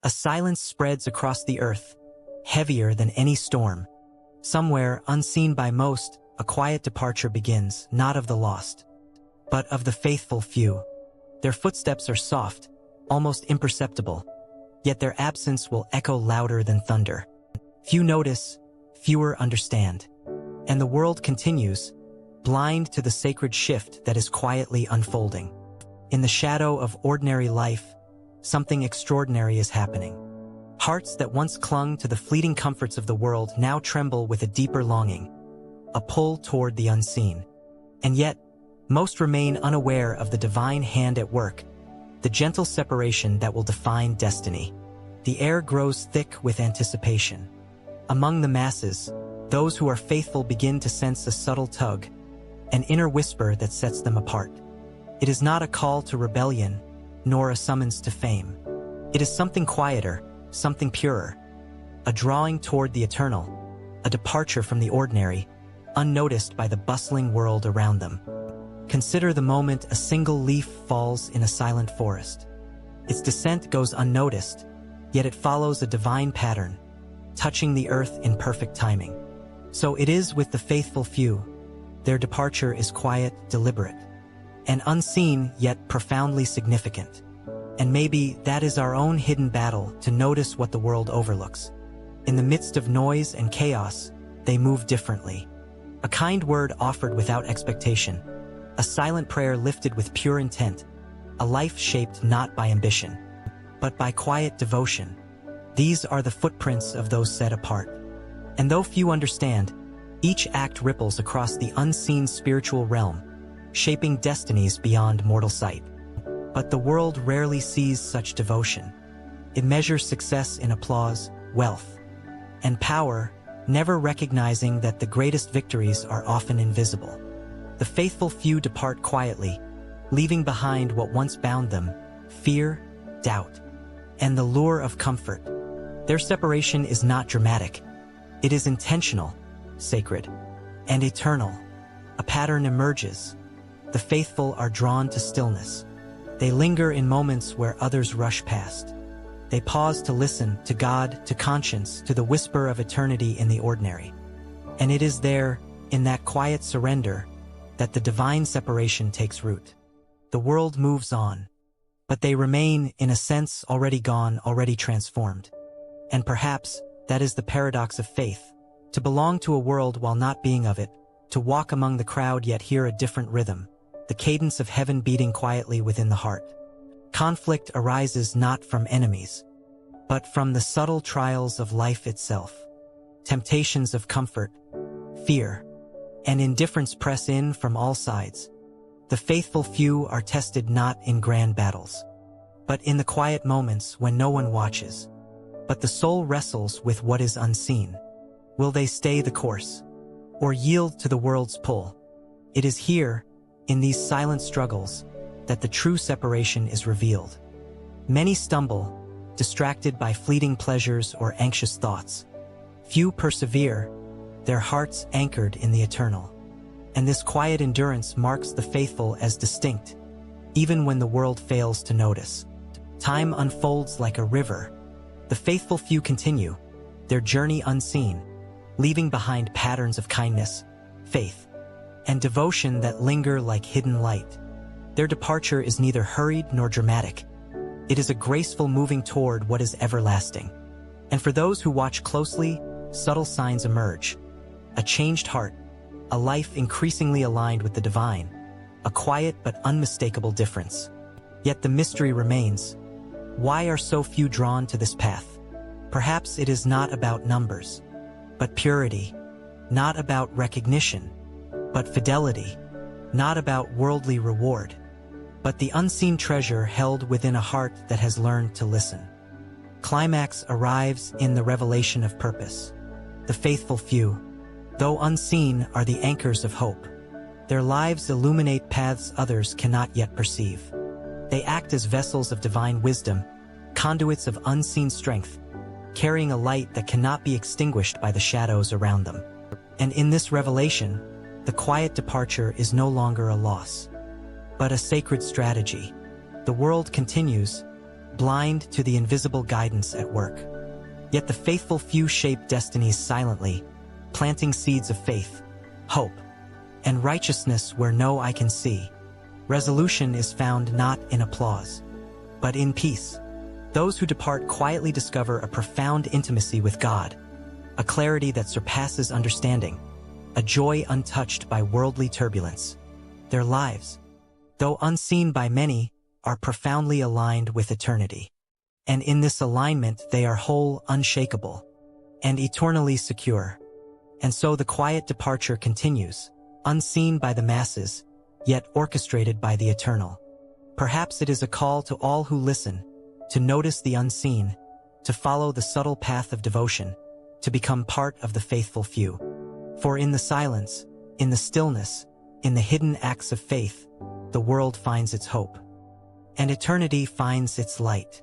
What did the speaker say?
A silence spreads across the earth, heavier than any storm. Somewhere, unseen by most, a quiet departure begins, not of the lost, but of the faithful few. Their footsteps are soft, almost imperceptible, yet their absence will echo louder than thunder. Few notice, fewer understand. And the world continues, blind to the sacred shift that is quietly unfolding. In the shadow of ordinary life, something extraordinary is happening. Hearts that once clung to the fleeting comforts of the world now tremble with a deeper longing, a pull toward the unseen. And yet, most remain unaware of the divine hand at work, the gentle separation that will define destiny. The air grows thick with anticipation. Among the masses, those who are faithful begin to sense a subtle tug, an inner whisper that sets them apart. It is not a call to rebellion, nor a summons to fame. It is something quieter, something purer, a drawing toward the eternal, a departure from the ordinary, unnoticed by the bustling world around them. Consider the moment a single leaf falls in a silent forest. Its descent goes unnoticed, yet it follows a divine pattern, touching the earth in perfect timing. So it is with the faithful few. Their departure is quiet, deliberate, and unseen yet profoundly significant. And maybe that is our own hidden battle to notice what the world overlooks. In the midst of noise and chaos, they move differently. A kind word offered without expectation, a silent prayer lifted with pure intent, a life shaped not by ambition, but by quiet devotion. These are the footprints of those set apart. And though few understand, each act ripples across the unseen spiritual realm, shaping destinies beyond mortal sight. But the world rarely sees such devotion. It measures success in applause, wealth, and power, never recognizing that the greatest victories are often invisible. The faithful few depart quietly, leaving behind what once bound them, fear, doubt, and the lure of comfort. Their separation is not dramatic. It is intentional, sacred, and eternal. A pattern emerges. The faithful are drawn to stillness. They linger in moments where others rush past. They pause to listen to God, to conscience, to the whisper of eternity in the ordinary. And it is there, in that quiet surrender, that the divine separation takes root. The world moves on, but they remain, in a sense, already gone, already transformed. And perhaps that is the paradox of faith, to belong to a world while not being of it, to walk among the crowd yet hear a different rhythm, the cadence of heaven beating quietly within the heart. Conflict arises not from enemies, but from the subtle trials of life itself. Temptations of comfort, fear, and indifference press in from all sides. The faithful few are tested not in grand battles, but in the quiet moments when no one watches. But the soul wrestles with what is unseen. Will they stay the course, or yield to the world's pull? It is here, in these silent struggles, that the true separation is revealed. Many stumble, distracted by fleeting pleasures or anxious thoughts. Few persevere, their hearts anchored in the eternal. And this quiet endurance marks the faithful as distinct, even when the world fails to notice. Time unfolds like a river. The faithful few continue, their journey unseen, leaving behind patterns of kindness, faith, and devotion that linger like hidden light. Their departure is neither hurried nor dramatic. It is a graceful moving toward what is everlasting. And for those who watch closely, subtle signs emerge. A changed heart, a life increasingly aligned with the divine, a quiet but unmistakable difference. Yet the mystery remains. Why are so few drawn to this path? Perhaps it is not about numbers, but purity, not about recognition, but fidelity, not about worldly reward, but the unseen treasure held within a heart that has learned to listen. Climax arrives in the revelation of purpose. The faithful few, though unseen, are the anchors of hope. Their lives illuminate paths others cannot yet perceive. They act as vessels of divine wisdom, conduits of unseen strength, carrying a light that cannot be extinguished by the shadows around them. And in this revelation, the quiet departure is no longer a loss, but a sacred strategy. The world continues, blind to the invisible guidance at work. Yet the faithful few shape destinies silently, planting seeds of faith, hope, and righteousness where no eye can see. Resolution is found not in applause, but in peace. Those who depart quietly discover a profound intimacy with God, a clarity that surpasses understanding, a joy untouched by worldly turbulence. Their lives, though unseen by many, are profoundly aligned with eternity. And in this alignment they are whole, unshakable, and eternally secure. And so the quiet departure continues, unseen by the masses, yet orchestrated by the eternal. Perhaps it is a call to all who listen, to notice the unseen, to follow the subtle path of devotion, to become part of the faithful few. For in the silence, in the stillness, in the hidden acts of faith, the world finds its hope, and eternity finds its light.